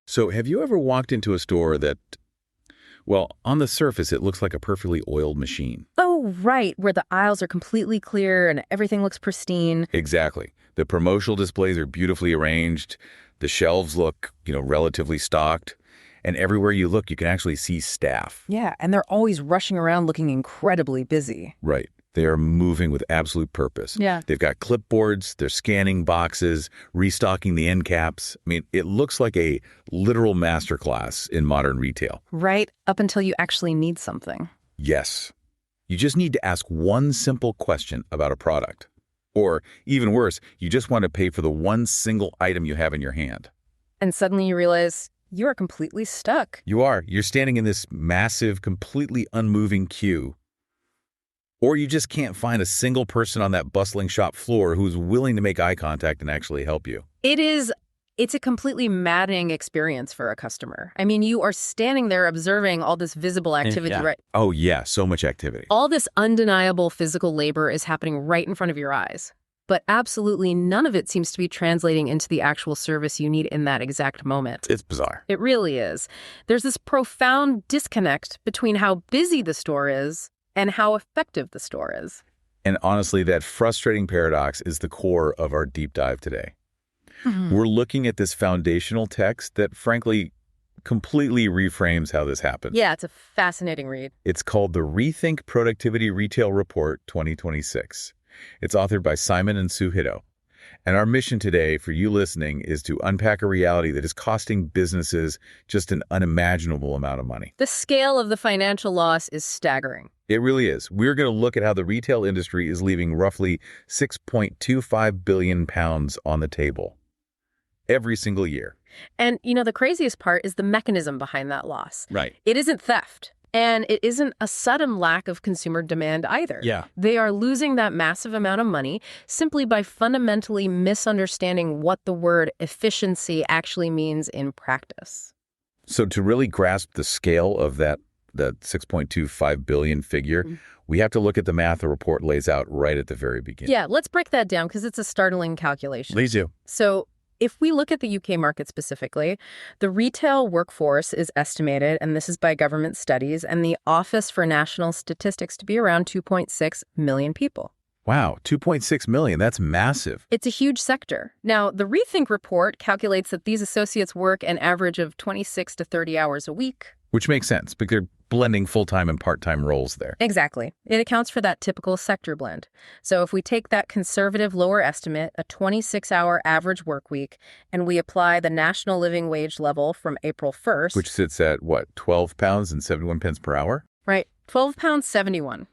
So have you ever walked into a store that, well, on the surface, it looks like a perfectly oiled machine? Oh, right, where the aisles are completely clear and everything looks pristine. Exactly. The promotional displays are beautifully arranged. The shelves look, relatively stocked. And everywhere you look, you can actually see staff. Yeah, and they're always rushing around looking incredibly busy. Right. They are moving with absolute purpose. Yeah. They've got clipboards, they're scanning boxes, restocking the end caps. I mean, it looks like a literal masterclass in modern retail. Right, up until you actually need something. Yes. You just need to ask one simple question about a product. Or, even worse, you just want to pay for the one single item you have in your hand. And suddenly you realize you are completely stuck. You are. You're standing in this massive, completely unmoving queue. Or you just can't find a single person on that bustling shop floor who's willing to make eye contact and actually help you. It's a completely maddening experience for a customer. I mean, you are standing there observing all this visible activity, Yeah. right? Oh, yeah, so much activity. All this undeniable physical labor is happening right in front of your eyes. But absolutely none of it seems to be translating into the actual service you need in that exact moment. It's bizarre. It really is. There's this profound disconnect between how busy the store is and how effective the store is. And honestly, that frustrating paradox is the core of our deep dive today. We're looking at this foundational text that, frankly, completely reframes how this happens. Yeah, it's a fascinating read. It's called the ReThink Productivity Retail Report 2026. It's authored by Simon and Sue Hiddo. And our mission today for you listening is to unpack a reality that is costing businesses just an unimaginable amount of money. The scale of the financial loss is staggering. It really is. We're going to look at how the retail industry is leaving roughly £6.25 billion on the table every single year. And, the craziest part is the mechanism behind that loss. Right. It isn't theft. And it isn't a sudden lack of consumer demand either. Yeah. They are losing that massive amount of money simply by fundamentally misunderstanding what the word efficiency actually means in practice. So to really grasp the scale of that 6.25 billion figure, we have to look at the math the report lays out right at the very beginning. Yeah, let's break that down because it's a startling calculation. Please do. So if we look at the UK market specifically, the retail workforce is estimated, and this is by government studies, and the Office for National Statistics to be around 2.6 million people. Wow, 2.6 million. That's massive. It's a huge sector. Now, the ReThink report calculates that these associates work an average of 26 to 30 hours a week. Which makes sense because they're blending full-time and part-time roles there. Exactly. It accounts for that typical sector blend. So if we take that conservative lower estimate, a 26-hour average work week, and we apply the national living wage level from April 1st... Which sits at, what, £12.71 per hour? Right, £12.71.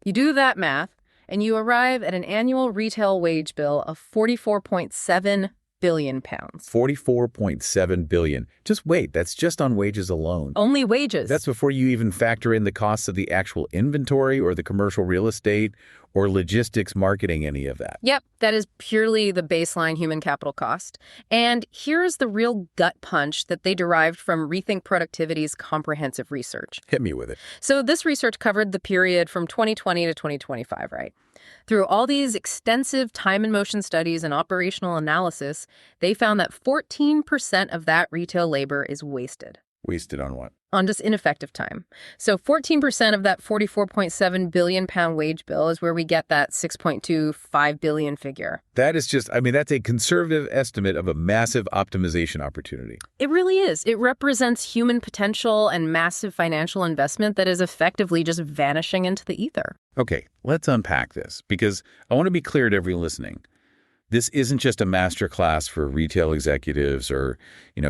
You do that math, and you arrive at an annual retail wage bill of £44.7 billion. 44.7 billion. Just wait, that's just on wages alone. Only wages. That's before you even factor in the costs of the actual inventory or the commercial real estate or logistics, marketing, any of that. Yep, that is purely the baseline human capital cost. And here's the real gut punch that they derived from ReThink Productivity's comprehensive research. Hit me with it. So this research covered the period from 2020 to 2025, right? Through all these extensive time and motion studies and operational analysis, they found that 14% of that retail labor is wasted. Wasted on what? On just ineffective time. So 14% of that £44.7 billion wage bill is where we get that $6.25 billion figure. That is just, that's a conservative estimate of a massive optimization opportunity. It really is. It represents human potential and massive financial investment that is effectively just vanishing into the ether. Okay, let's unpack this because I want to be clear to everyone listening. This isn't just a masterclass for retail executives or,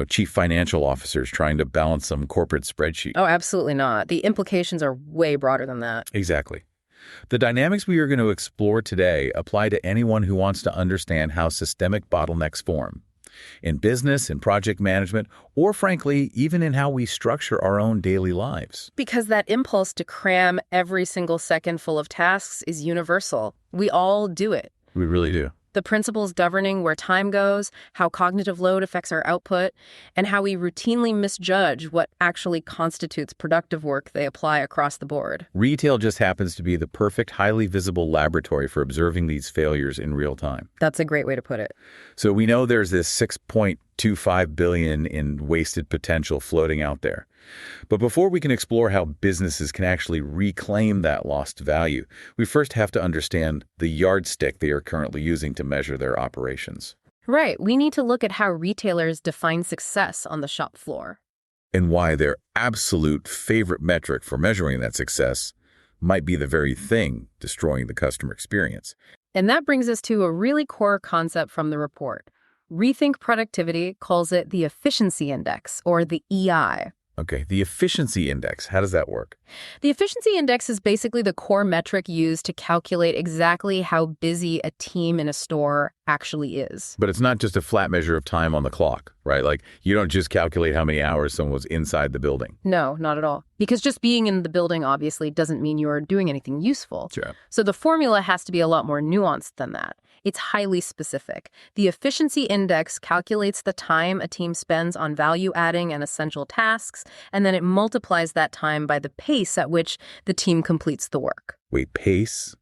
chief financial officers trying to balance some corporate spreadsheet. Oh, absolutely not. The implications are way broader than that. Exactly. The dynamics we are going to explore today apply to anyone who wants to understand how systemic bottlenecks form in business, in project management, or frankly, even in how we structure our own daily lives. Because that impulse to cram every single second full of tasks is universal. We all do it. We really do. The principles governing where time goes, how cognitive load affects our output, and how we routinely misjudge what actually constitutes productive work they apply across the board. Retail just happens to be the perfect, highly visible laboratory for observing these failures in real time. That's a great way to put it. So we know there's this $6.25 billion in wasted potential floating out there. But before we can explore how businesses can actually reclaim that lost value, we first have to understand the yardstick they are currently using to measure their operations. Right. We need to look at how retailers define success on the shop floor. And why their absolute favorite metric for measuring that success might be the very thing destroying the customer experience. And that brings us to a really core concept from the report. ReThink Productivity calls it the efficiency index, or the EI. Okay, the efficiency index, how does that work? The efficiency index is basically the core metric used to calculate exactly how busy a team in a store actually is. But it's not just a flat measure of time on the clock, right? Like, you don't just calculate how many hours someone was inside the building. No, not at all. Because just being in the building obviously doesn't mean you're doing anything useful. Sure. So the formula has to be a lot more nuanced than that. It's highly specific. The efficiency index calculates the time a team spends on value-adding and essential tasks, and then it multiplies that time by the pace at which the team completes the work. Wait, pace?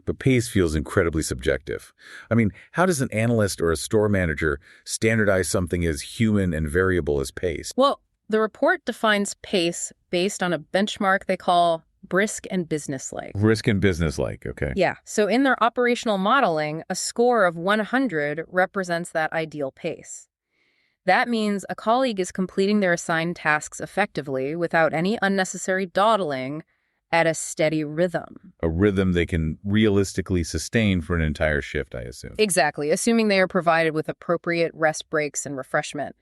But pace feels incredibly subjective. I mean, how does an analyst or a store manager standardize something as human and variable as pace? Well, the report defines pace based on a benchmark they call brisk and businesslike. Brisk and businesslike, okay. Yeah. So in their operational modeling, a score of 100 represents that ideal pace. That means a colleague is completing their assigned tasks effectively without any unnecessary dawdling at a steady rhythm. A rhythm they can realistically sustain for an entire shift, I assume. Exactly, assuming they are provided with appropriate rest breaks and refreshment.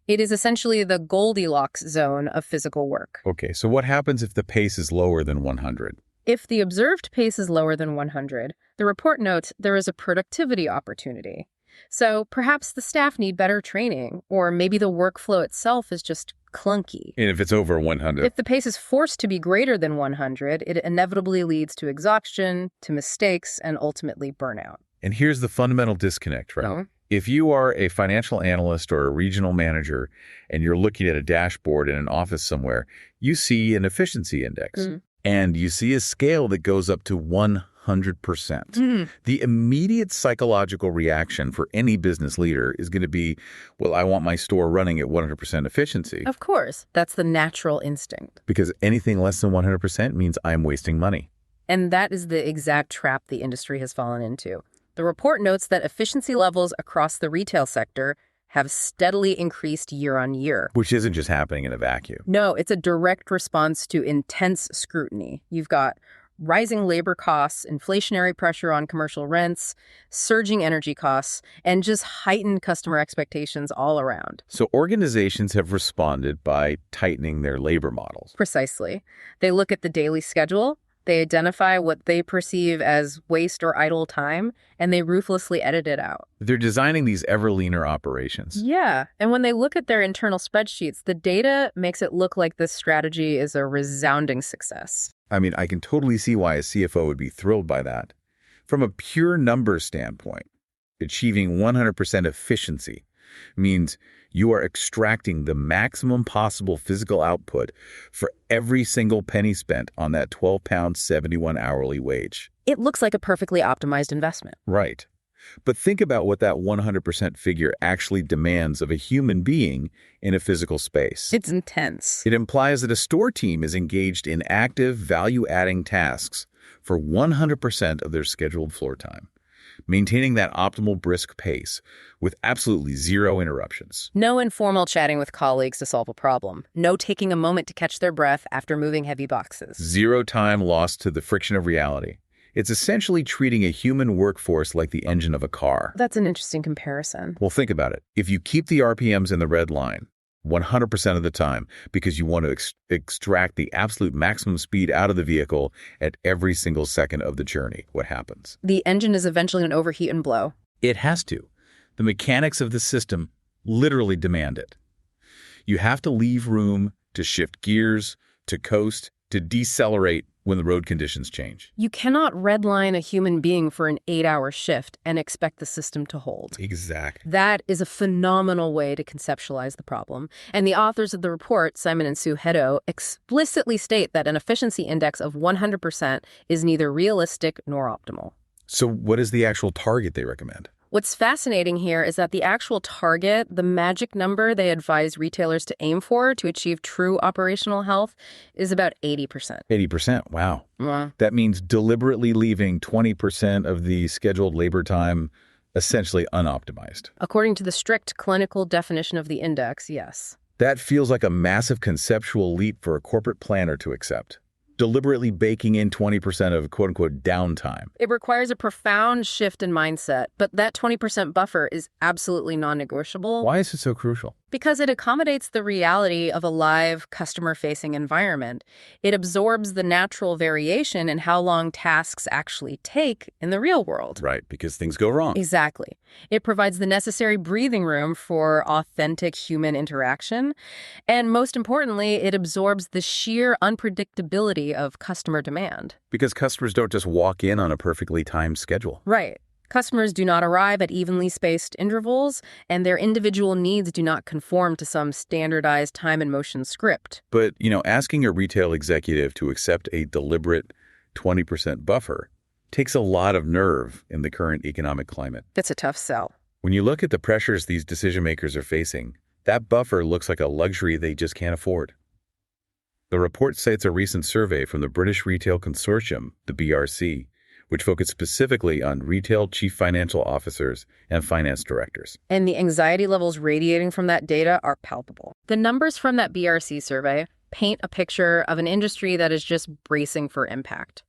It is essentially the Goldilocks zone of physical work. Okay, so what happens if the pace is lower than 100? If the observed pace is lower than 100, the report notes there is a productivity opportunity. So perhaps the staff need better training, or maybe the workflow itself is just clunky. And if it's over 100? If the pace is forced to be greater than 100, it inevitably leads to exhaustion, to mistakes, and ultimately burnout. And here's the fundamental disconnect, right? No. If you are a financial analyst or a regional manager and you're looking at a dashboard in an office somewhere, you see an efficiency index and you see a scale that goes up to 100%. The immediate psychological reaction for any business leader is going to be, well, I want my store running at 100% efficiency. Of course, that's the natural instinct. Because anything less than 100% means I'm wasting money. And that is the exact trap the industry has fallen into. The report notes that efficiency levels across the retail sector have steadily increased year on year. Which isn't just happening in a vacuum. No, it's a direct response to intense scrutiny. You've got rising labor costs, inflationary pressure on commercial rents, surging energy costs, and just heightened customer expectations all around. So organizations have responded by tightening their labor models. Precisely. They look at the daily schedule, they identify what they perceive as waste or idle time, and they ruthlessly edit it out. They're designing these ever leaner operations. Yeah, and when they look at their internal spreadsheets, the data makes it look like this strategy is a resounding success. I mean, I can totally see why a CFO would be thrilled by that. From a pure numbers standpoint, achieving 100% efficiency means you are extracting the maximum possible physical output for every single penny spent on that £12.71 hourly wage. It looks like a perfectly optimized investment. Right. But think about what that 100% figure actually demands of a human being in a physical space. It's intense. It implies that a store team is engaged in active, value-adding tasks for 100% of their scheduled floor time, maintaining that optimal brisk pace with absolutely zero interruptions. No informal chatting with colleagues to solve a problem. No taking a moment to catch their breath after moving heavy boxes. Zero time lost to the friction of reality. It's essentially treating a human workforce like the engine of a car. That's an interesting comparison. Well, think about it. If you keep the RPMs in the red line 100% of the time because you want to extract the absolute maximum speed out of the vehicle at every single second of the journey, what happens? The engine is eventually going to overheat and blow. It has to. The mechanics of the system literally demand it. You have to leave room to shift gears, to coast, to decelerate when the road conditions change. You cannot redline a human being for an 8-hour shift and expect the system to hold. Exactly. That is a phenomenal way to conceptualize the problem. And the authors of the report, Simon and Sue Hiddo, explicitly state that an efficiency index of 100% is neither realistic nor optimal. So what is the actual target they recommend? What's fascinating here is that the actual target, the magic number they advise retailers to aim for to achieve true operational health, is about 80%. 80%, wow. Well, That means deliberately leaving 20% of the scheduled labor time essentially unoptimized. according to the strict clinical definition of the index, yes. That feels like a massive conceptual leap for a corporate planner to accept. Deliberately baking in 20% of quote-unquote downtime. It requires a profound shift in mindset, but that 20% buffer is absolutely non-negotiable. Why is it so crucial? Because it accommodates the reality of a live, customer-facing environment. It absorbs the natural variation in how long tasks actually take in the real world. Right, because things go wrong. Exactly. It provides the necessary breathing room for authentic human interaction. And most importantly, it absorbs the sheer unpredictability of customer demand. Because customers don't just walk in on a perfectly timed schedule. Right. Customers do not arrive at evenly spaced intervals, and their individual needs do not conform to some standardized time and motion script. But, asking a retail executive to accept a deliberate 20% buffer takes a lot of nerve in the current economic climate. That's a tough sell. When you look at the pressures these decision makers are facing, that buffer looks like a luxury they just can't afford. The report cites a recent survey from the British Retail Consortium, the BRC, which focused specifically on retail chief financial officers and finance directors. And the anxiety levels radiating from that data are palpable. The numbers from that BRC survey paint a picture of an industry that is just bracing for impact.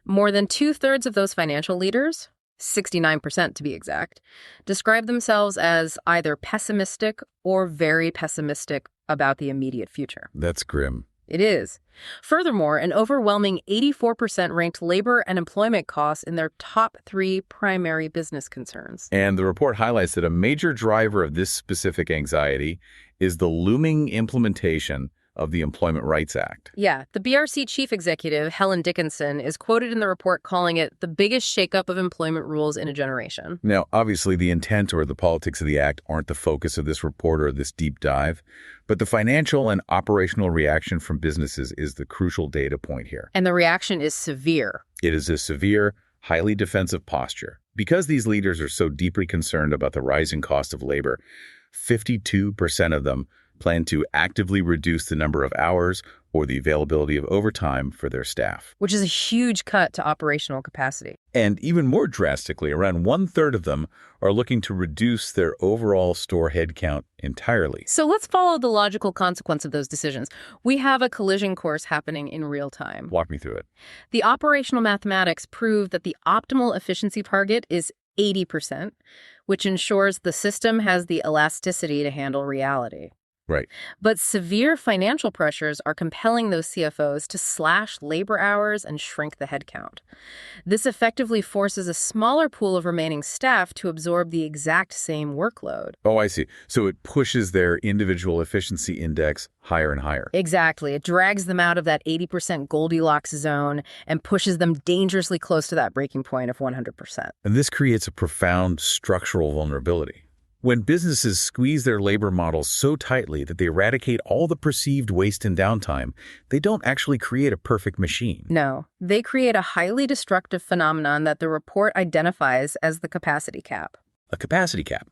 More than 2/3 of those financial leaders, 69% to be exact, describe themselves as either pessimistic or very pessimistic about the immediate future. That's grim. It is. Furthermore, an overwhelming 84% ranked labor and employment costs in their top 3 primary business concerns. And the report highlights that a major driver of this specific anxiety is the looming implementation of the Employment Rights Act. Yeah, the BRC chief executive, Helen Dickinson, is quoted in the report calling it the biggest shakeup of employment rules in a generation. Now, obviously, the intent or the politics of the act aren't the focus of this report or this deep dive, but the financial and operational reaction from businesses is the crucial data point here. And the reaction is severe. It is a severe, highly defensive posture. Because these leaders are so deeply concerned about the rising cost of labor, 52% of them plan to actively reduce the number of hours or the availability of overtime for their staff. Which is a huge cut to operational capacity. And even more drastically, around 1/3 of them are looking to reduce their overall store headcount entirely. So let's follow the logical consequence of those decisions. We have a collision course happening in real time. Walk me through it. The operational mathematics prove that the optimal efficiency target is 80%, which ensures the system has the elasticity to handle reality. Right. But severe financial pressures are compelling those CFOs to slash labor hours and shrink the headcount. This effectively forces a smaller pool of remaining staff to absorb the exact same workload. Oh, I see. So it pushes their individual efficiency index higher and higher. Exactly. It drags them out of that 80% Goldilocks zone and pushes them dangerously close to that breaking point of 100%. And this creates a profound structural vulnerability. When businesses squeeze their labor models so tightly that they eradicate all the perceived waste and downtime, they don't actually create a perfect machine. No, they create a highly destructive phenomenon that the report identifies as the capacity cap. A capacity cap.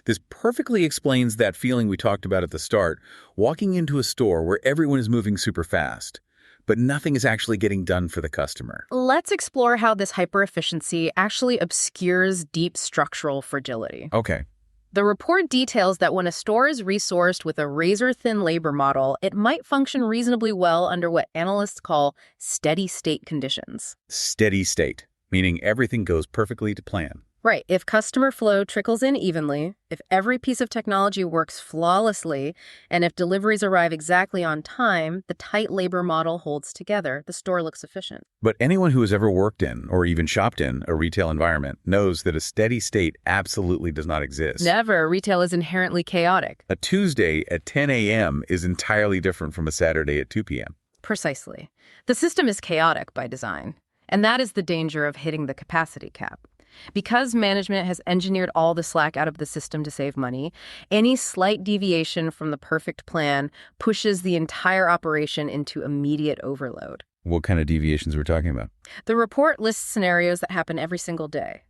This perfectly explains that feeling we talked about at the start, walking into a store where everyone is moving super fast, but nothing is actually getting done for the customer. Let's explore how this hyper-efficiency actually obscures deep structural fragility. Okay. The report details that when a store is resourced with a razor-thin labor model, it might function reasonably well under what analysts call steady-state conditions. Steady state, meaning everything goes perfectly to plan. Right. If customer flow trickles in evenly, if every piece of technology works flawlessly, and if deliveries arrive exactly on time, the tight labor model holds together. The store looks efficient. But anyone who has ever worked in or even shopped in a retail environment knows that a steady state absolutely does not exist. Never. Retail is inherently chaotic. A Tuesday at 10 a.m. is entirely different from a Saturday at 2 p.m. Precisely. The system is chaotic by design, and that is the danger of hitting the capacity cap. Because management has engineered all the slack out of the system to save money, any slight deviation from the perfect plan pushes the entire operation into immediate overload. What kind of deviations we're talking about? The report lists scenarios that happen every single day.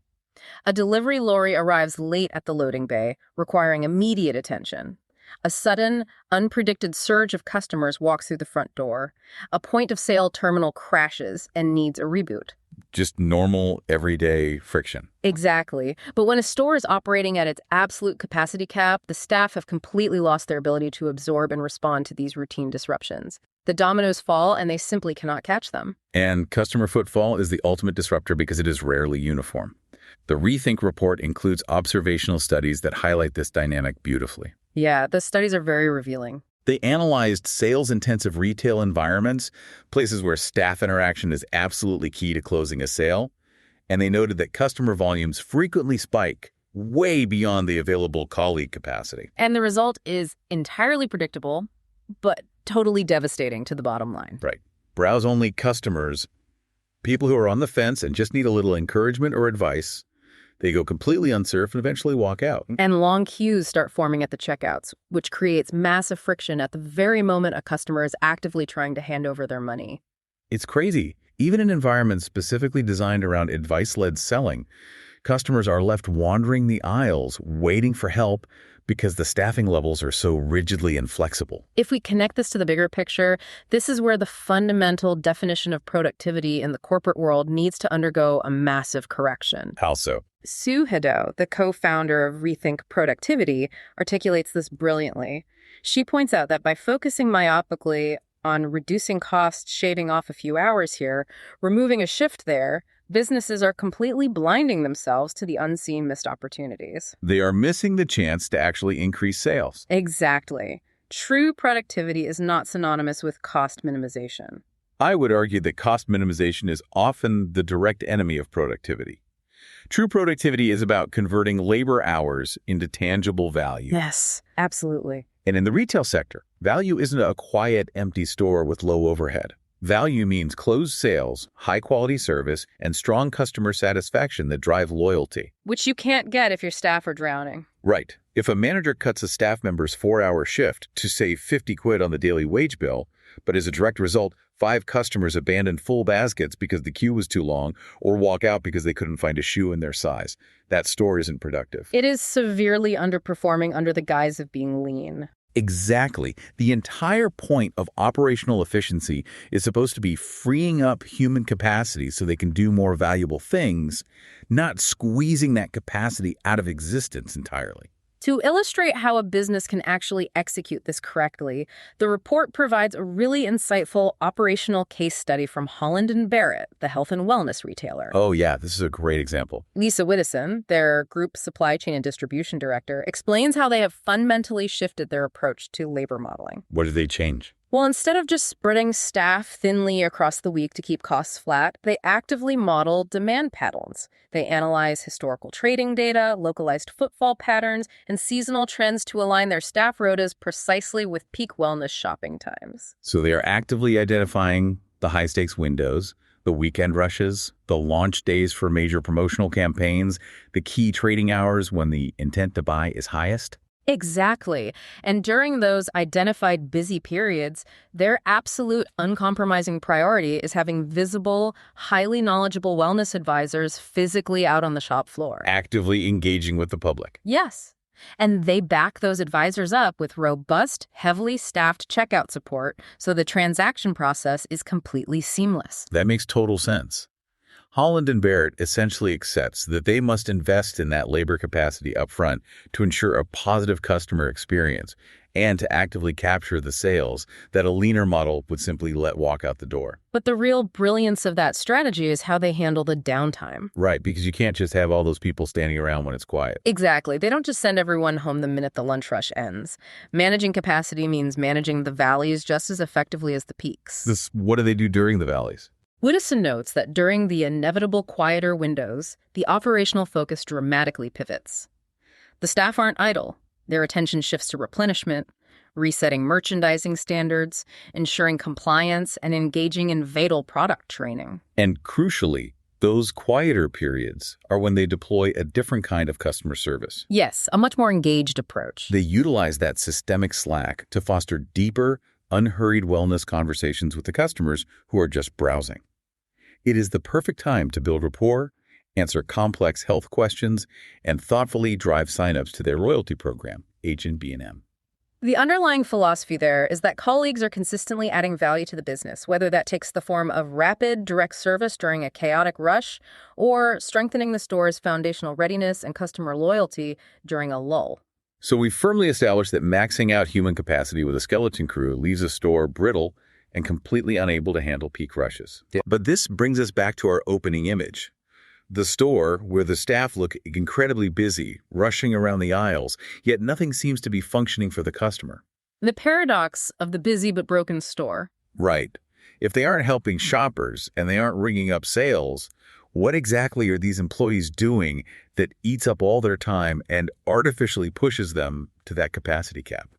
A delivery lorry arrives late at the loading bay, requiring immediate attention. A sudden, unpredicted surge of customers walks through the front door. A point-of-sale terminal crashes and needs a reboot. Just normal, everyday friction. Exactly. But when a store is operating at its absolute capacity cap, the staff have completely lost their ability to absorb and respond to these routine disruptions. The dominoes fall, and they simply cannot catch them. And customer footfall is the ultimate disruptor because it is rarely uniform. The ReThink report includes observational studies that highlight this dynamic beautifully. Yeah, the studies are very revealing. They analyzed sales-intensive retail environments, places where staff interaction is absolutely key to closing a sale, and they noted that customer volumes frequently spike way beyond the available colleague capacity. And the result is entirely predictable, but totally devastating to the bottom line. Right. Browse-only customers, people who are on the fence and just need a little encouragement or advice, they go completely unserved and eventually walk out. And long queues start forming at the checkouts, which creates massive friction at the very moment a customer is actively trying to hand over their money. It's crazy. Even in environments specifically designed around advice-led selling, customers are left wandering the aisles, waiting for help because the staffing levels are so rigidly inflexible. If we connect this to the bigger picture, this is where the fundamental definition of productivity in the corporate world needs to undergo a massive correction. How so? Sue Hiddo, the co-founder of ReThink Productivity, articulates this brilliantly. She points out that by focusing myopically on reducing costs, shaving off a few hours here, removing a shift there, businesses are completely blinding themselves to the unseen missed opportunities. They are missing the chance to actually increase sales. Exactly. True productivity is not synonymous with cost minimization. I would argue that cost minimization is often the direct enemy of productivity. True productivity is about converting labor hours into tangible value. Yes, absolutely. And in the retail sector, value isn't a quiet, empty store with low overhead. Value means closed sales, high-quality service, and strong customer satisfaction that drive loyalty. Which you can't get if your staff are drowning. Right. If a manager cuts a staff member's 4-hour shift to save 50 quid on the daily wage bill, but as a direct result, 5 customers abandon full baskets because the queue was too long or walk out because they couldn't find a shoe in their size, that store isn't productive. It is severely underperforming under the guise of being lean. Exactly. The entire point of operational efficiency is supposed to be freeing up human capacity so they can do more valuable things, not squeezing that capacity out of existence entirely. To illustrate how a business can actually execute this correctly, the report provides a really insightful operational case study from Holland & Barrett, the health and wellness retailer. Oh yeah, this is a great example. Lisa Widdison, their group supply chain and distribution director, explains how they have fundamentally shifted their approach to labor modeling. What did they change? Well, instead of just spreading staff thinly across the week to keep costs flat, they actively model demand patterns. They analyze historical trading data, localized footfall patterns, and seasonal trends to align their staff rotas precisely with peak wellness shopping times. So they are actively identifying the high-stakes windows, the weekend rushes, the launch days for major promotional campaigns, the key trading hours when the intent to buy is highest. Exactly. And during those identified busy periods, their absolute uncompromising priority is having visible, highly knowledgeable wellness advisors physically out on the shop floor. Actively engaging with the public. Yes. And they back those advisors up with robust, heavily staffed checkout support so the transaction process is completely seamless. That makes total sense. Holland & Barrett essentially accepts that they must invest in that labor capacity up front to ensure a positive customer experience and to actively capture the sales that a leaner model would simply let walk out the door. But the real brilliance of that strategy is how they handle the downtime. Right, because you can't just have all those people standing around when it's quiet. Exactly. They don't just send everyone home the minute the lunch rush ends. Managing capacity means managing the valleys just as effectively as the peaks. What do they do during the valleys? Widdison notes that during the inevitable quieter windows, the operational focus dramatically pivots. The staff aren't idle. Their attention shifts to replenishment, resetting merchandising standards, ensuring compliance, and engaging in vital product training. And crucially, those quieter periods are when they deploy a different kind of customer service. Yes, a much more engaged approach. They utilize that systemic slack to foster deeper, unhurried wellness conversations with the customers who are just browsing. It is the perfect time to build rapport, answer complex health questions, and thoughtfully drive signups to their loyalty program, Agent B&M. The underlying philosophy there is that colleagues are consistently adding value to the business, whether that takes the form of rapid, direct service during a chaotic rush or strengthening the store's foundational readiness and customer loyalty during a lull. So we've firmly established that maxing out human capacity with a skeleton crew leaves a store brittle and completely unable to handle peak rushes. Yeah. But this brings us back to our opening image. The store where the staff look incredibly busy, rushing around the aisles, yet nothing seems to be functioning for the customer. The paradox of the busy but broken store. Right. If they aren't helping shoppers and they aren't ringing up sales, what exactly are these employees doing that eats up all their time and artificially pushes them to that capacity cap?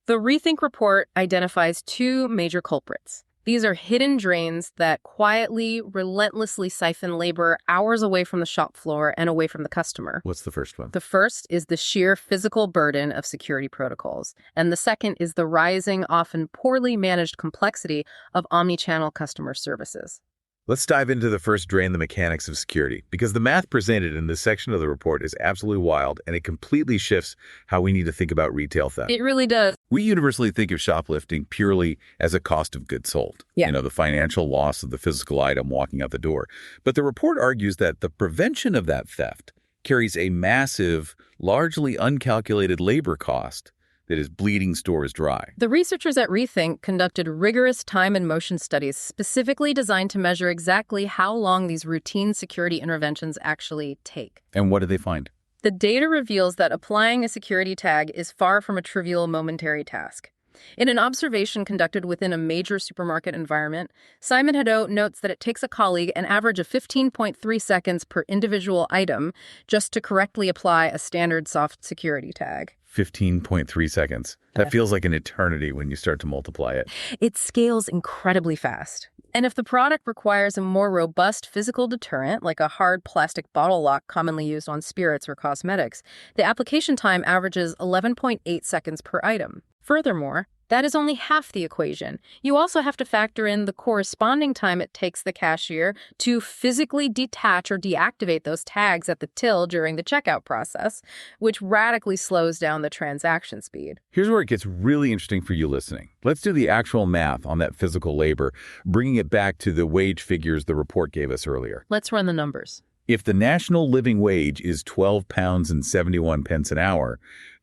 The ReThink report identifies two major culprits. These are hidden drains that quietly, relentlessly siphon labor hours away from the shop floor and away from the customer. What's the first one? The first is the sheer physical burden of security protocols, and the second is the rising, often poorly managed complexity of omnichannel customer services. Let's dive into the first drain, the mechanics of security, because the math presented in this section of the report is absolutely wild, and it completely shifts how we need to think about retail theft. It really does. We universally think of shoplifting purely as a cost of goods sold, the financial loss of the physical item walking out the door. But the report argues that the prevention of that theft carries a massive, largely uncalculated labor cost that is bleeding stores dry. The researchers at ReThink conducted rigorous time and motion studies specifically designed to measure exactly how long these routine security interventions actually take. And what did they find? The data reveals that applying a security tag is far from a trivial momentary task. In an observation conducted within a major supermarket environment, Simon Hadot notes that it takes a colleague an average of 15.3 seconds per individual item just to correctly apply a standard soft security tag. 15.3 seconds. That feels like an eternity when you start to multiply it. It scales incredibly fast. And if the product requires a more robust physical deterrent, like a hard plastic bottle lock commonly used on spirits or cosmetics, the application time averages 11.8 seconds per item. Furthermore, that is only half the equation. You also have to factor in the corresponding time it takes the cashier to physically detach or deactivate those tags at the till during the checkout process, which radically slows down the transaction speed. Here's where it gets really interesting for you listening. Let's do the actual math on that physical labor, bringing it back to the wage figures the report gave us earlier. Let's run the numbers. If the national living wage is £12.71 an hour,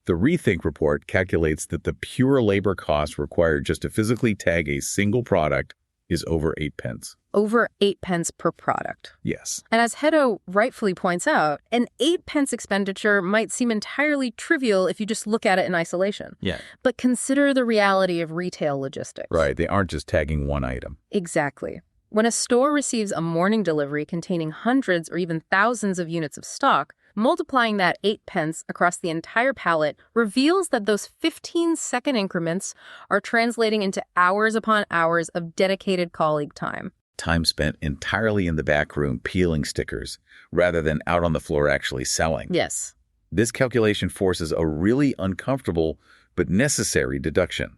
the ReThink report calculates that the pure labor cost required just to physically tag a single product is over 8 pence. Over 8 pence per product. Yes. And as Hadot rightfully points out, an 8 pence expenditure might seem entirely trivial if you just look at it in isolation. Yeah. But consider the reality of retail logistics. Right. They aren't just tagging one item. Exactly. When a store receives a morning delivery containing hundreds or even thousands of units of stock, multiplying that 8 pence across the entire pallet reveals that those 15-second increments are translating into hours upon hours of dedicated colleague time. Time spent entirely in the back room peeling stickers rather than out on the floor actually selling. Yes. This calculation forces a really uncomfortable but necessary deduction.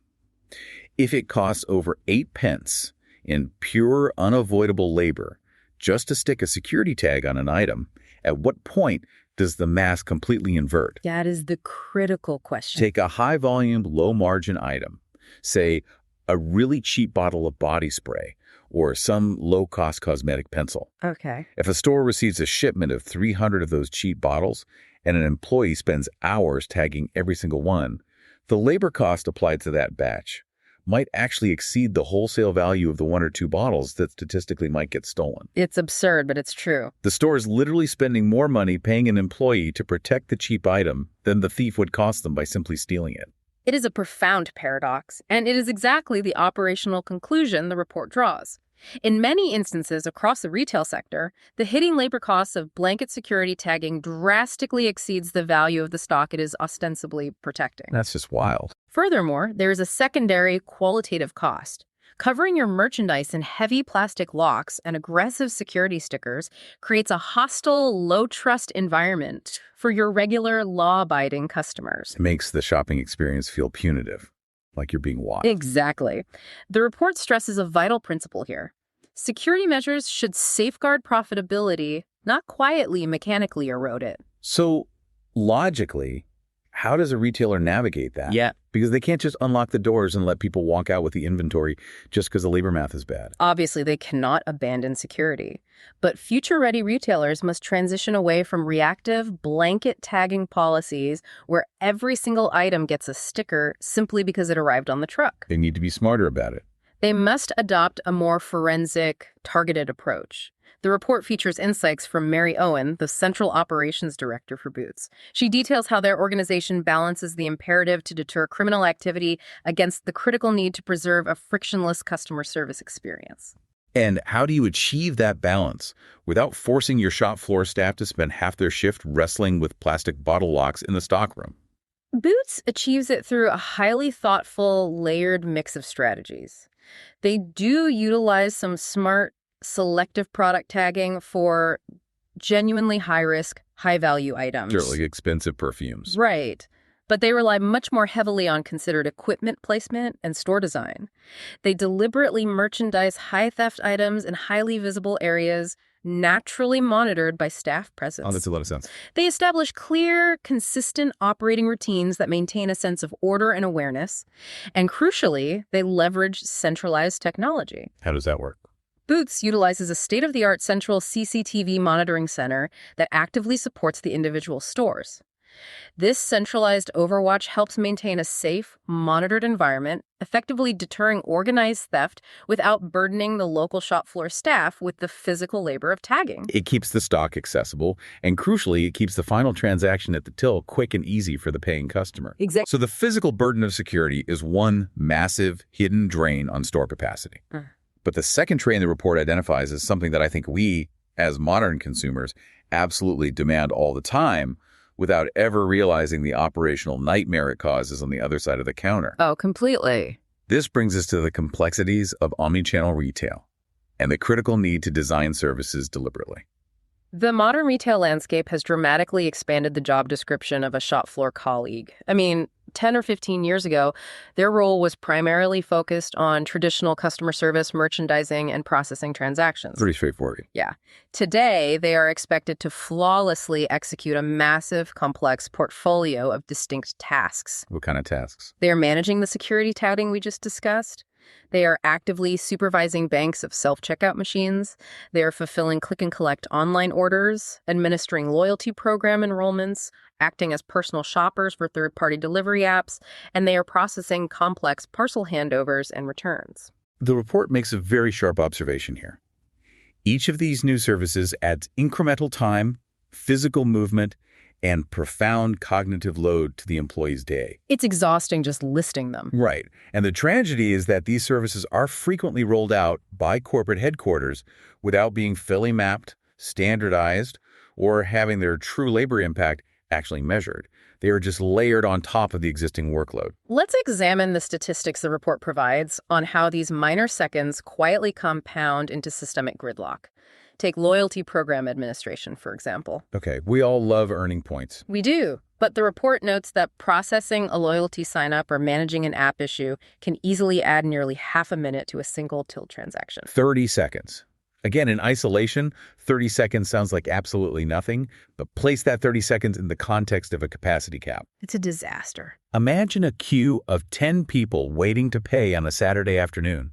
If it costs over 8 pence in pure unavoidable labor just to stick a security tag on an item, at what point does the math completely invert? That is the critical question. Take a high-volume, low-margin item, say a really cheap bottle of body spray or some low-cost cosmetic pencil. Okay. If a store receives a shipment of 300 of those cheap bottles and an employee spends hours tagging every single one, the labor cost applied to that batch might actually exceed the wholesale value of the 1 or 2 bottles that statistically might get stolen. It's absurd, but it's true. The store is literally spending more money paying an employee to protect the cheap item than the thief would cost them by simply stealing it. It is a profound paradox, and it is exactly the operational conclusion the report draws. In many instances across the retail sector, the hitting labor costs of blanket security tagging drastically exceeds the value of the stock it is ostensibly protecting. That's just wild. Furthermore, there is a secondary qualitative cost. Covering your merchandise in heavy plastic locks and aggressive security stickers creates a hostile, low-trust environment for your regular law-abiding customers. It makes the shopping experience feel punitive, like you're being watched. Exactly. The report stresses a vital principle here. Security measures should safeguard profitability, not quietly mechanically erode it. So, logically, how does a retailer navigate that? Yeah. Because they can't just unlock the doors and let people walk out with the inventory just because the labor math is bad. Obviously, they cannot abandon security. But future-ready retailers must transition away from reactive, blanket tagging policies where every single item gets a sticker simply because it arrived on the truck. They need to be smarter about it. They must adopt a more forensic, targeted approach. The report features insights from Mary Owen, the Central Operations Director for Boots. She details how their organization balances the imperative to deter criminal activity against the critical need to preserve a frictionless customer service experience. And how do you achieve that balance without forcing your shop floor staff to spend half their shift wrestling with plastic bottle locks in the stockroom? Boots achieves it through a highly thoughtful, layered mix of strategies. They do utilize some smart, selective product tagging for genuinely high-risk, high-value items. Sure, like expensive perfumes. Right. But they rely much more heavily on considered equipment placement and store design. They deliberately merchandise high-theft items in highly visible areas, naturally monitored by staff presence. Oh, that's a lot of sense. They establish clear, consistent operating routines that maintain a sense of order and awareness. And crucially, they leverage centralized technology. How does that work? Boots utilizes a state-of-the-art central CCTV monitoring center that actively supports the individual stores. This centralized overwatch helps maintain a safe, monitored environment, effectively deterring organized theft without burdening the local shop floor staff with the physical labor of tagging. It keeps the stock accessible, and crucially, it keeps the final transaction at the till quick and easy for the paying customer. Exactly. So the physical burden of security is one massive hidden drain on store capacity. But the second drain the report identifies is something that I think we, as modern consumers, absolutely demand all the time without ever realizing the operational nightmare it causes on the other side of the counter. Oh, completely. This brings us to the complexities of omnichannel retail and the critical need to design services deliberately. The modern retail landscape has dramatically expanded the job description of a shop floor colleague. 10 or 15 years ago, their role was primarily focused on traditional customer service, merchandising, and processing transactions. Pretty straightforward. Yeah. Today, they are expected to flawlessly execute a massive, complex portfolio of distinct tasks. What kind of tasks? They are managing the security touting we just discussed. They are actively supervising banks of self-checkout machines. They are fulfilling click-and-collect online orders, administering loyalty program enrollments, acting as personal shoppers for third-party delivery apps, and they are processing complex parcel handovers and returns. The report makes a very sharp observation here. Each of these new services adds incremental time, physical movement, and profound cognitive load to the employee's day. It's exhausting just listing them. Right. And the tragedy is that these services are frequently rolled out by corporate headquarters without being fully mapped, standardized, or having their true labor impact actually measured. They are just layered on top of the existing workload. Let's examine the statistics the report provides on how these minor seconds quietly compound into systemic gridlock. Take loyalty program administration, for example. Okay, we all love earning points. We do, but the report notes that processing a loyalty sign-up or managing an app issue can easily add nearly half a minute to a single till transaction. 30 seconds. Again, in isolation, 30 seconds sounds like absolutely nothing, but place that 30 seconds in the context of a capacity cap. It's a disaster. Imagine a queue of 10 people waiting to pay on a Saturday afternoon.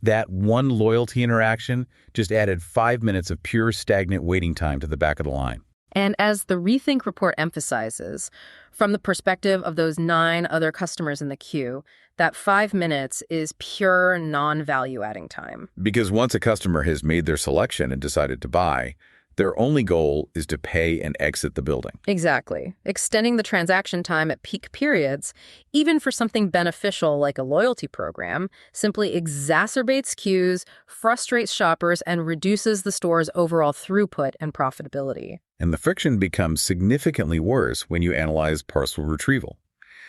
That one loyalty interaction just added 5 minutes of pure stagnant waiting time to the back of the line. And as the ReThink report emphasizes, from the perspective of those 9 other customers in the queue, that 5 minutes is pure non-value-adding time. Because once a customer has made their selection and decided to buy, their only goal is to pay and exit the building. Exactly. Extending the transaction time at peak periods, even for something beneficial like a loyalty program, simply exacerbates queues, frustrates shoppers, and reduces the store's overall throughput and profitability. And the friction becomes significantly worse when you analyze parcel retrieval.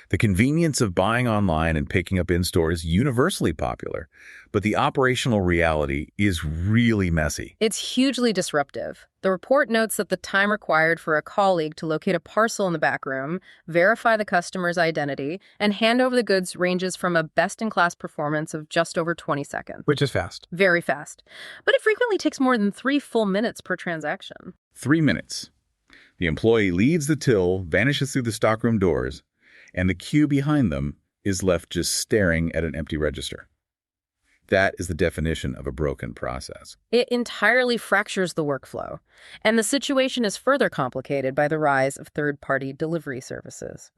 The convenience of buying online and picking up in-store is universally popular, but the operational reality is really messy. It's hugely disruptive. The report notes that the time required for a colleague to locate a parcel in the back room, verify the customer's identity, and hand over the goods ranges from a best-in-class performance of just over 20 seconds. Which is fast. Very fast. But it frequently takes more than 3 full minutes per transaction. 3 minutes. The employee leaves the till, vanishes through the stockroom doors, and the queue behind them is left just staring at an empty register. That is the definition of a broken process. It entirely fractures the workflow, and the situation is further complicated by the rise of third-party delivery services.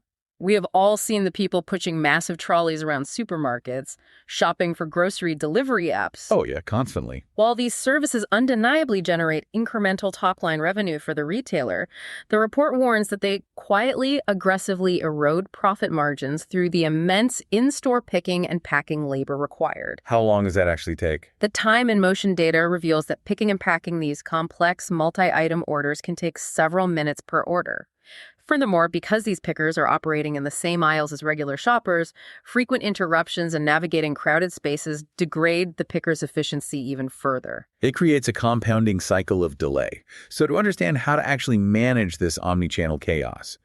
We have all seen the people pushing massive trolleys around supermarkets, shopping for grocery delivery apps. Oh yeah, constantly. While these services undeniably generate incremental top-line revenue for the retailer, the report warns that they quietly, aggressively erode profit margins through the immense in-store picking and packing labor required. How long does that actually take? The time and motion data reveals that picking and packing these complex multi-item orders can take several minutes per order. Furthermore, because these pickers are operating in the same aisles as regular shoppers, frequent interruptions and navigating crowded spaces degrade the picker's efficiency even further. It creates a compounding cycle of delay. So to understand how to actually manage this omnichannel chaos,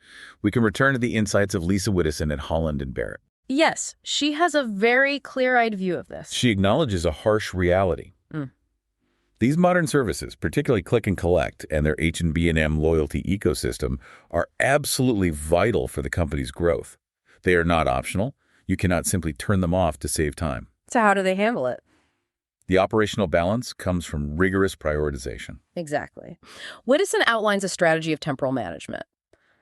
we can return to the insights of Lisa Widdowson at Holland & Barrett. Yes, she has a very clear-eyed view of this. She acknowledges a harsh reality. These modern services, particularly Click and Collect and their H&B&M loyalty ecosystem, are absolutely vital for the company's growth. They are not optional. You cannot simply turn them off to save time. So how do they handle it? The operational balance comes from rigorous prioritization. Exactly. Widdowson outlines a strategy of temporal management.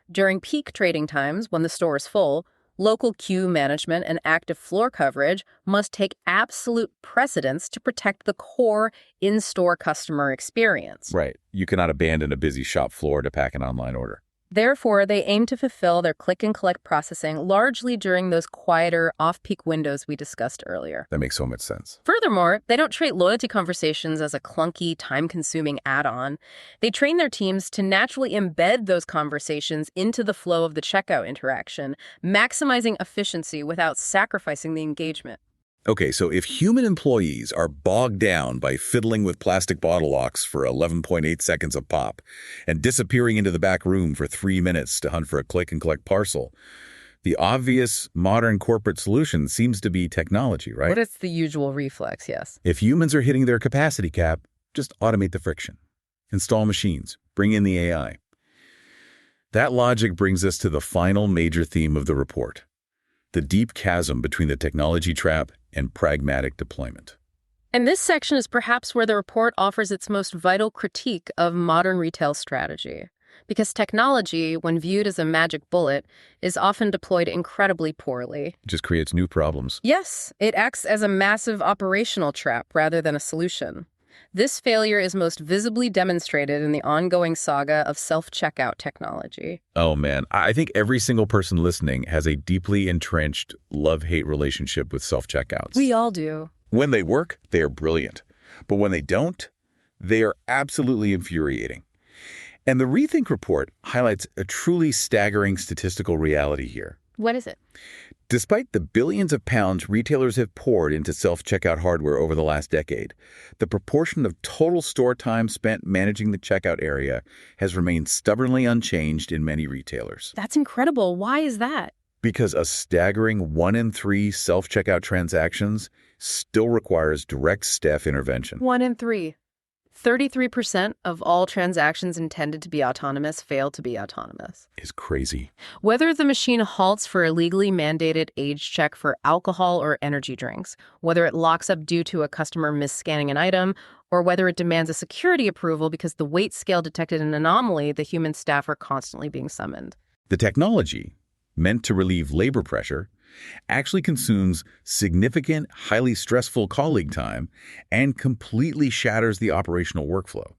During peak trading times, when the store is full, local queue management and active floor coverage must take absolute precedence to protect the core in-store customer experience. Right. You cannot abandon a busy shop floor to pack an online order. Therefore, they aim to fulfill their click and collect processing largely during those quieter, off-peak windows we discussed earlier. That makes so much sense. Furthermore, they don't treat loyalty conversations as a clunky, time-consuming add-on. They train their teams to naturally embed those conversations into the flow of the checkout interaction, maximizing efficiency without sacrificing the engagement. Okay, so if human employees are bogged down by fiddling with plastic bottle locks for 11.8 seconds a pop and disappearing into the back room for 3 minutes to hunt for a click and collect parcel, the obvious modern corporate solution seems to be technology, right? What is the usual reflex, yes? If humans are hitting their capacity cap, just automate the friction. Install machines. Bring in the AI. That logic brings us to the final major theme of the report: the deep chasm between the technology trap and pragmatic deployment. And this section is perhaps where the report offers its most vital critique of modern retail strategy. Because technology, when viewed as a magic bullet, is often deployed incredibly poorly. It just creates new problems. Yes, it acts as a massive operational trap rather than a solution. This failure is most visibly demonstrated in the ongoing saga of self-checkout technology. Oh man, I think every single person listening has a deeply entrenched love-hate relationship with self-checkouts. We all do. When they work, they are brilliant. But when they don't, they are absolutely infuriating. And the ReThink report highlights a truly staggering statistical reality here. What is it? Despite the billions of pounds retailers have poured into self-checkout hardware over the last decade, the proportion of total store time spent managing the checkout area has remained stubbornly unchanged in many retailers. That's incredible. Why is that? Because a staggering 1 in 3 self-checkout transactions still requires direct staff intervention. 1 in 3. 33% of all transactions intended to be autonomous fail to be autonomous. Is crazy. Whether the machine halts for a legally mandated age check for alcohol or energy drinks, whether it locks up due to a customer misscanning an item, or whether it demands a security approval because the weight scale detected an anomaly, the human staff are constantly being summoned. The technology, meant to relieve labor pressure, actually consumes significant, highly stressful colleague time and completely shatters the operational workflow.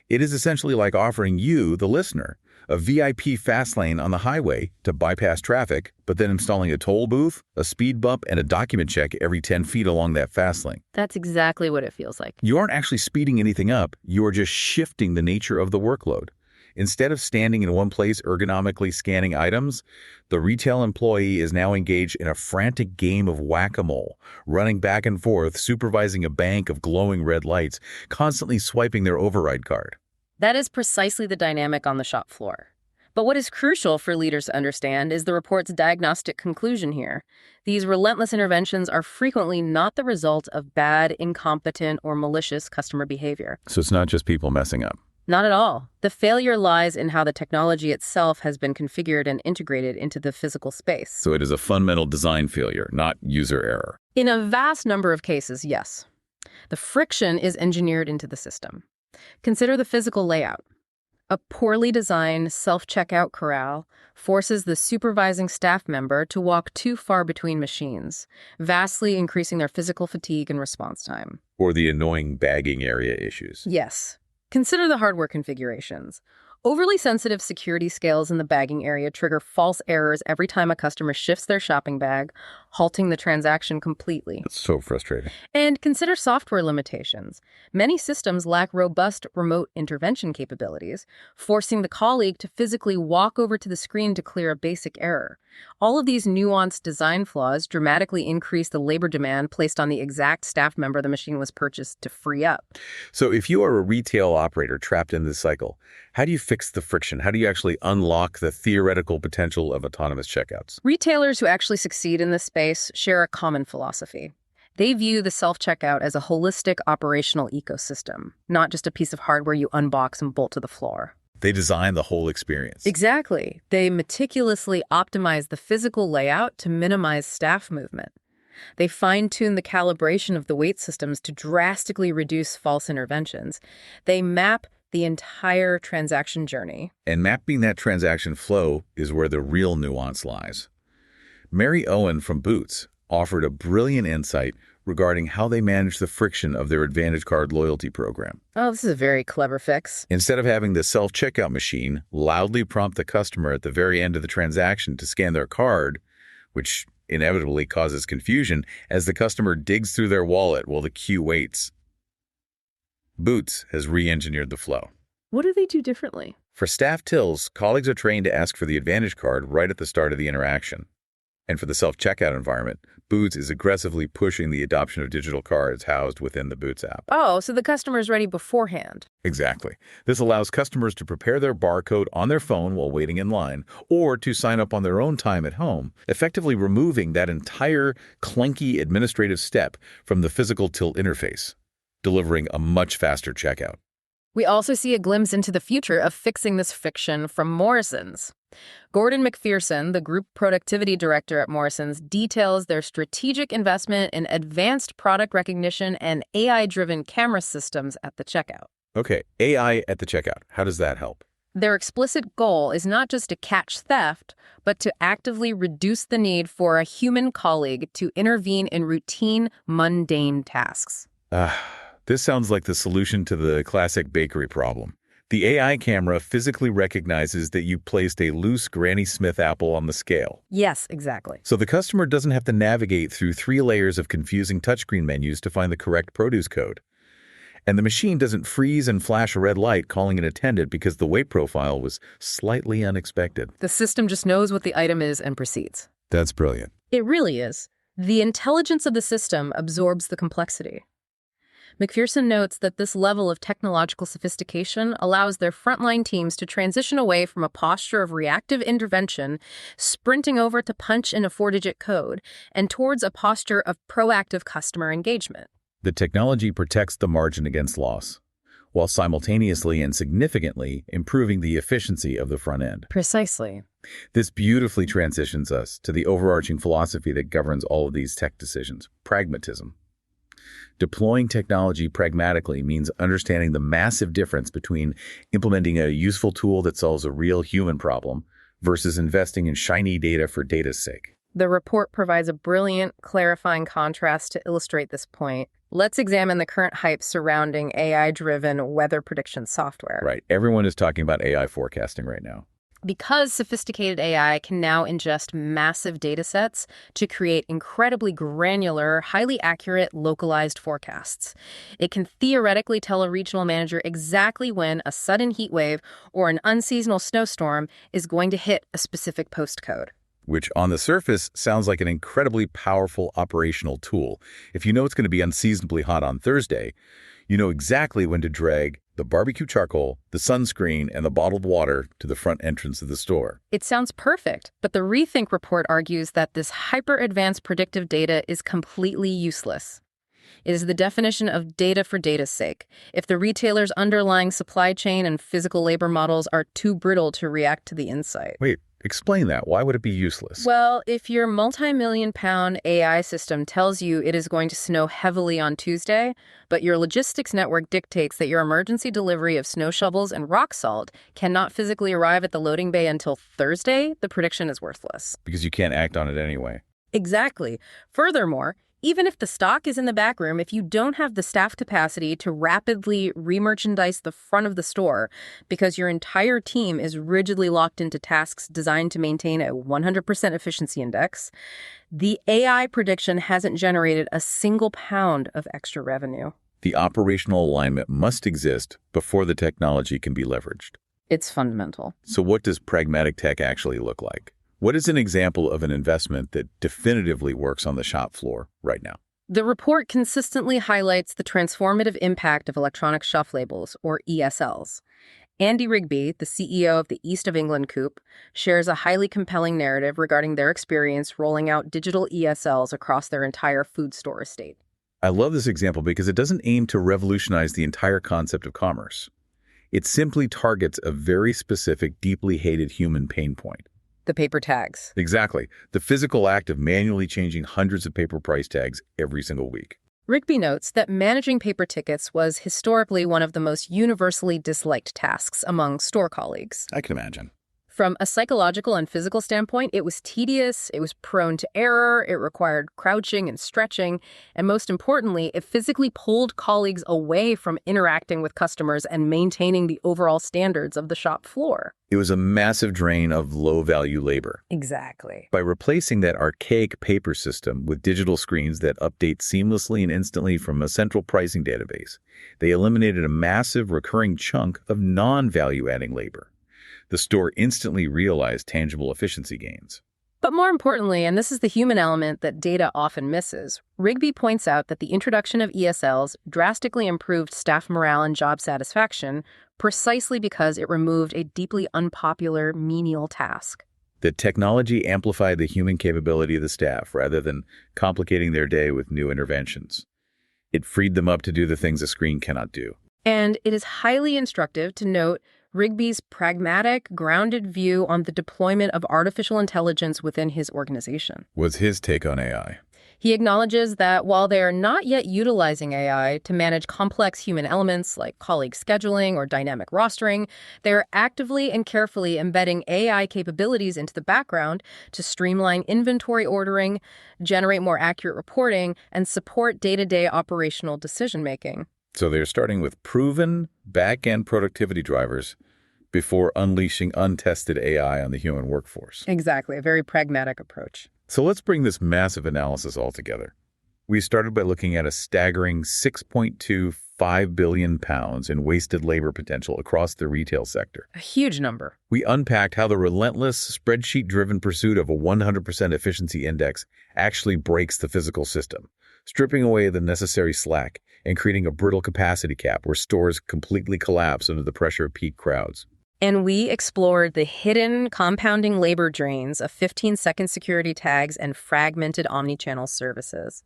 It is essentially like offering you, the listener, a VIP fast lane on the highway to bypass traffic, but then installing a toll booth, a speed bump, and a document check every 10 feet along that fast lane. That's exactly what it feels like. You aren't actually speeding anything up, you are just shifting the nature of the workload. Instead of standing in one place ergonomically scanning items, the retail employee is now engaged in a frantic game of whack-a-mole, running back and forth, supervising a bank of glowing red lights, constantly swiping their override card. That is precisely the dynamic on the shop floor. But what is crucial for leaders to understand is the report's diagnostic conclusion here. These relentless interventions are frequently not the result of bad, incompetent, or malicious customer behavior. So it's not just people messing up. Not at all. The failure lies in how the technology itself has been configured and integrated into the physical space. So it is a fundamental design failure, not user error. In a vast number of cases, yes. The friction is engineered into the system. Consider the physical layout. A poorly designed self-checkout corral forces the supervising staff member to walk too far between machines, vastly increasing their physical fatigue and response time. Or the annoying bagging area issues. Yes. Consider the hardware configurations. Overly sensitive security scales in the bagging area trigger false errors every time a customer shifts their shopping bag, halting the transaction completely. That's so frustrating. And consider software limitations. Many systems lack robust remote intervention capabilities, forcing the colleague to physically walk over to the screen to clear a basic error. All of these nuanced design flaws dramatically increase the labor demand placed on the exact staff member the machine was purchased to free up. So if you are a retail operator trapped in this cycle, how do you fix the friction? How do you actually unlock the theoretical potential of autonomous checkouts? Retailers who actually succeed in this space share a common philosophy. They view the self-checkout as a holistic operational ecosystem, not just a piece of hardware you unbox and bolt to the floor. They design the whole experience. Exactly. They meticulously optimize the physical layout to minimize staff movement. They fine-tune the calibration of the weight systems to drastically reduce false interventions. They map the entire transaction journey. And mapping that transaction flow is where the real nuance lies. Mary Owen from Boots offered a brilliant insight regarding how they manage the friction of their Advantage Card loyalty program. Oh, this is a very clever fix. Instead of having the self-checkout machine loudly prompt the customer at the very end of the transaction to scan their card, which inevitably causes confusion as the customer digs through their wallet while the queue waits, Boots has re-engineered the flow. What do they do differently? For staff tills, colleagues are trained to ask for the Advantage Card right at the start of the interaction. And for the self-checkout environment, Boots is aggressively pushing the adoption of digital cards housed within the Boots app. Oh, so the customer is ready beforehand. Exactly. This allows customers to prepare their barcode on their phone while waiting in line, or to sign up on their own time at home, effectively removing that entire clunky administrative step from the physical till interface, delivering a much faster checkout. We also see a glimpse into the future of fixing this friction from Morrisons. Gordon McPherson, the Group Productivity Director at Morrisons, details their strategic investment in advanced product recognition and AI-driven camera systems at the checkout. Okay, AI at the checkout. How does that help? Their explicit goal is not just to catch theft, but to actively reduce the need for a human colleague to intervene in routine, mundane tasks. This sounds like the solution to the classic bakery problem. The AI camera physically recognizes that you placed a loose Granny Smith apple on the scale. Yes, exactly. So the customer doesn't have to navigate through 3 layers of confusing touchscreen menus to find the correct produce code. And the machine doesn't freeze and flash a red light calling an attendant because the weight profile was slightly unexpected. The system just knows what the item is and proceeds. That's brilliant. It really is. The intelligence of the system absorbs the complexity. McPherson notes that this level of technological sophistication allows their frontline teams to transition away from a posture of reactive intervention, sprinting over to punch in a 4-digit code, and towards a posture of proactive customer engagement. The technology protects the margin against loss, while simultaneously and significantly improving the efficiency of the front end. Precisely. This beautifully transitions us to the overarching philosophy that governs all of these tech decisions: pragmatism. Deploying technology pragmatically means understanding the massive difference between implementing a useful tool that solves a real human problem versus investing in shiny data for data's sake. The report provides a brilliant, clarifying contrast to illustrate this point. Let's examine the current hype surrounding AI-driven weather prediction software. Right. Everyone is talking about AI forecasting right now. Because sophisticated AI can now ingest massive data sets to create incredibly granular, highly accurate, localized forecasts. It can theoretically tell a regional manager exactly when a sudden heat wave or an unseasonal snowstorm is going to hit a specific postcode. Which on the surface sounds like an incredibly powerful operational tool. If you know it's going to be unseasonably hot on Thursday, you know exactly when to drag the barbecue charcoal, the sunscreen, and the bottled water to the front entrance of the store. It sounds perfect, but the ReThink report argues that this hyper-advanced predictive data is completely useless. It is the definition of data for data's sake. If the retailer's underlying supply chain and physical labor models are too brittle to react to the insight. Wait, explain that. Why would it be useless? Well, if your multi-million-pound AI system tells you it is going to snow heavily on Tuesday, but your logistics network dictates that your emergency delivery of snow shovels and rock salt cannot physically arrive at the loading bay until Thursday, the prediction is worthless. Because you can't act on it anyway. Exactly. Furthermore, even if the stock is in the back room, if you don't have the staff capacity to rapidly re-merchandise the front of the store because your entire team is rigidly locked into tasks designed to maintain a 100% efficiency index, the AI prediction hasn't generated a single pound of extra revenue. The operational alignment must exist before the technology can be leveraged. It's fundamental. So what does pragmatic tech actually look like? What is an example of an investment that definitively works on the shop floor right now? The report consistently highlights the transformative impact of electronic shelf labels, or ESLs. Andy Rigby, the CEO of the East of England Coop, shares a highly compelling narrative regarding their experience rolling out digital ESLs across their entire food store estate. I love this example because it doesn't aim to revolutionize the entire concept of commerce. It simply targets a very specific, deeply hated human pain point. The paper tags. Exactly. The physical act of manually changing hundreds of paper price tags every single week. Rigby notes that managing paper tickets was historically one of the most universally disliked tasks among store colleagues. I can imagine. From a psychological and physical standpoint, it was tedious, it was prone to error, it required crouching and stretching, and most importantly, it physically pulled colleagues away from interacting with customers and maintaining the overall standards of the shop floor. It was a massive drain of low-value labor. Exactly. By replacing that archaic paper system with digital screens that update seamlessly and instantly from a central pricing database, they eliminated a massive recurring chunk of non-value-adding labor. The store instantly realized tangible efficiency gains. But more importantly, and this is the human element that data often misses, Rigby points out that the introduction of ESLs drastically improved staff morale and job satisfaction precisely because it removed a deeply unpopular menial task. The technology amplified the human capability of the staff rather than complicating their day with new interventions. It freed them up to do the things a screen cannot do. And it is highly instructive to note Rigby's pragmatic, grounded view on the deployment of artificial intelligence within his organization. What's his take on AI? He acknowledges that while they are not yet utilizing AI to manage complex human elements like colleague scheduling or dynamic rostering, they are actively and carefully embedding AI capabilities into the background to streamline inventory ordering, generate more accurate reporting, and support day-to-day operational decision-making. So they're starting with proven back-end productivity drivers before unleashing untested AI on the human workforce. Exactly, a very pragmatic approach. So let's bring this massive analysis all together. We started by looking at a staggering 6.25 billion pounds in wasted labor potential across the retail sector. A huge number. We unpacked how the relentless, spreadsheet-driven pursuit of a 100% efficiency index actually breaks the physical system, stripping away the necessary slack and creating a brittle capacity cap where stores completely collapse under the pressure of peak crowds. And we explored the hidden compounding labor drains of 15-second security tags and fragmented omnichannel services.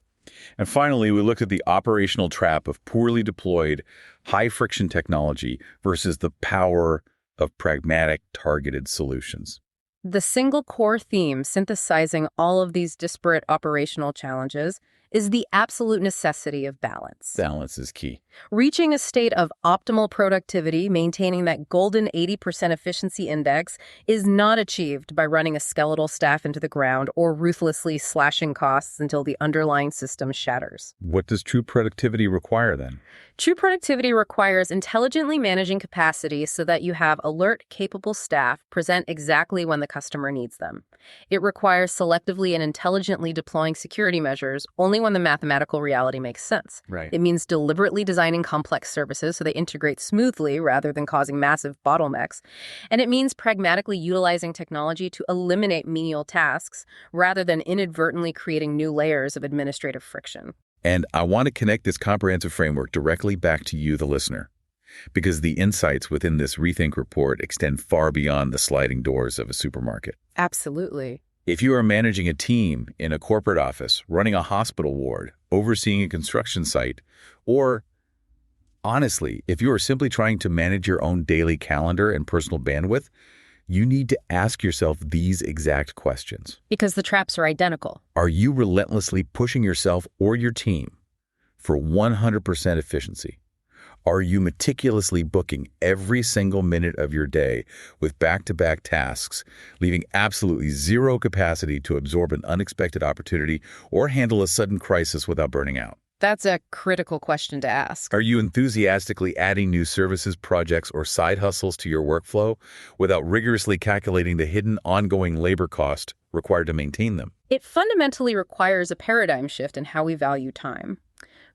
And finally, we looked at the operational trap of poorly deployed, high-friction technology versus the power of pragmatic, targeted solutions. The single core theme synthesizing all of these disparate operational challenges is the absolute necessity of balance. Balance is key. Reaching a state of optimal productivity, maintaining that golden 80% efficiency index, is not achieved by running a skeletal staff into the ground or ruthlessly slashing costs until the underlying system shatters. What does true productivity require then? True productivity requires intelligently managing capacity so that you have alert, capable staff present exactly when the customer needs them. It requires selectively and intelligently deploying security measures only when the mathematical reality makes sense. Right. It means deliberately designing complex services so they integrate smoothly rather than causing massive bottlenecks. And it means pragmatically utilizing technology to eliminate menial tasks rather than inadvertently creating new layers of administrative friction. And I want to connect this comprehensive framework directly back to you, the listener, because the insights within this ReThink report extend far beyond the sliding doors of a supermarket. Absolutely. If you are managing a team in a corporate office, running a hospital ward, overseeing a construction site, or honestly, if you are simply trying to manage your own daily calendar and personal bandwidth, you need to ask yourself these exact questions. Because the traps are identical. Are you relentlessly pushing yourself or your team for 100% efficiency? Are you meticulously booking every single minute of your day with back-to-back tasks, leaving absolutely zero capacity to absorb an unexpected opportunity or handle a sudden crisis without burning out? That's a critical question to ask. Are you enthusiastically adding new services, projects, or side hustles to your workflow without rigorously calculating the hidden ongoing labor cost required to maintain them? It fundamentally requires a paradigm shift in how we value time.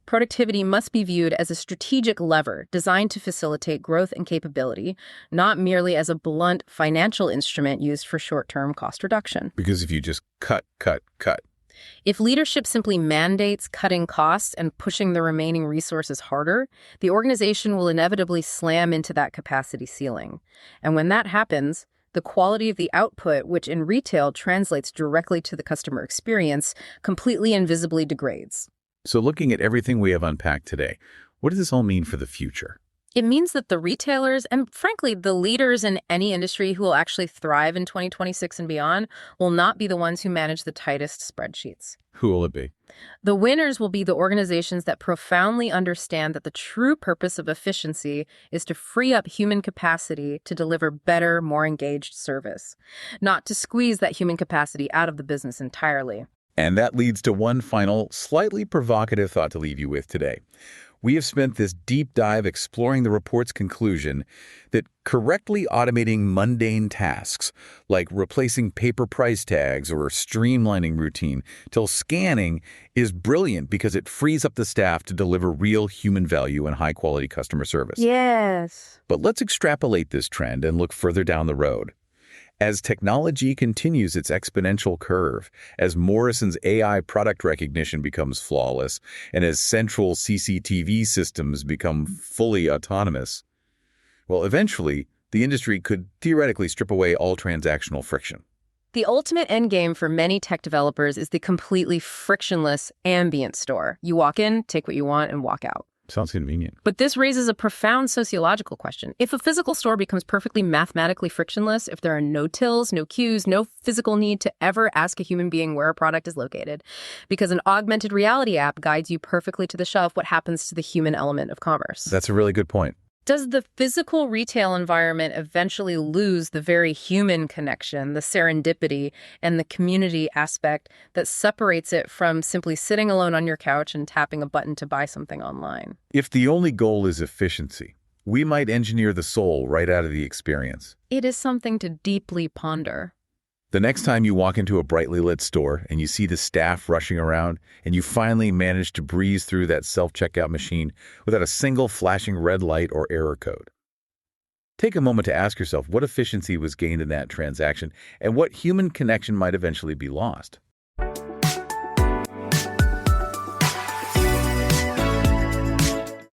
Productivity must be viewed as a strategic lever designed to facilitate growth and capability, not merely as a blunt financial instrument used for short-term cost reduction. Because if you just cut, if leadership simply mandates cutting costs and pushing the remaining resources harder, the organization will inevitably slam into that capacity ceiling. And when that happens, the quality of the output, which in retail translates directly to the customer experience, completely and visibly degrades. So looking at everything we have unpacked today, what does this all mean for the future? It means that the retailers and, frankly, the leaders in any industry who will actually thrive in 2026 and beyond will not be the ones who manage the tightest spreadsheets. Who will it be? The winners will be the organizations that profoundly understand that the true purpose of efficiency is to free up human capacity to deliver better, more engaged service, not to squeeze that human capacity out of the business entirely. And that leads to one final, slightly provocative thought to leave you with today. We have spent this deep dive exploring the report's conclusion that correctly automating mundane tasks, like replacing paper price tags or streamlining routine till scanning, is brilliant because it frees up the staff to deliver real human value and high-quality customer service. Yes. But let's extrapolate this trend and look further down the road. As technology continues its exponential curve, as Morrison's AI product recognition becomes flawless, and as central CCTV systems become fully autonomous, well, eventually, the industry could theoretically strip away all transactional friction. The ultimate endgame for many tech developers is the completely frictionless ambient store. You walk in, take what you want, and walk out. Sounds convenient. But this raises a profound sociological question. If a physical store becomes perfectly mathematically frictionless, if there are no tills, no queues, no physical need to ever ask a human being where a product is located, because an augmented reality app guides you perfectly to the shelf, what happens to the human element of commerce? That's a really good point. Does the physical retail environment eventually lose the very human connection, the serendipity, and the community aspect that separates it from simply sitting alone on your couch and tapping a button to buy something online? If the only goal is efficiency, we might engineer the soul right out of the experience. It is something to deeply ponder. The next time you walk into a brightly lit store and you see the staff rushing around and you finally manage to breeze through that self-checkout machine without a single flashing red light or error code, take a moment to ask yourself what efficiency was gained in that transaction and what human connection might eventually be lost.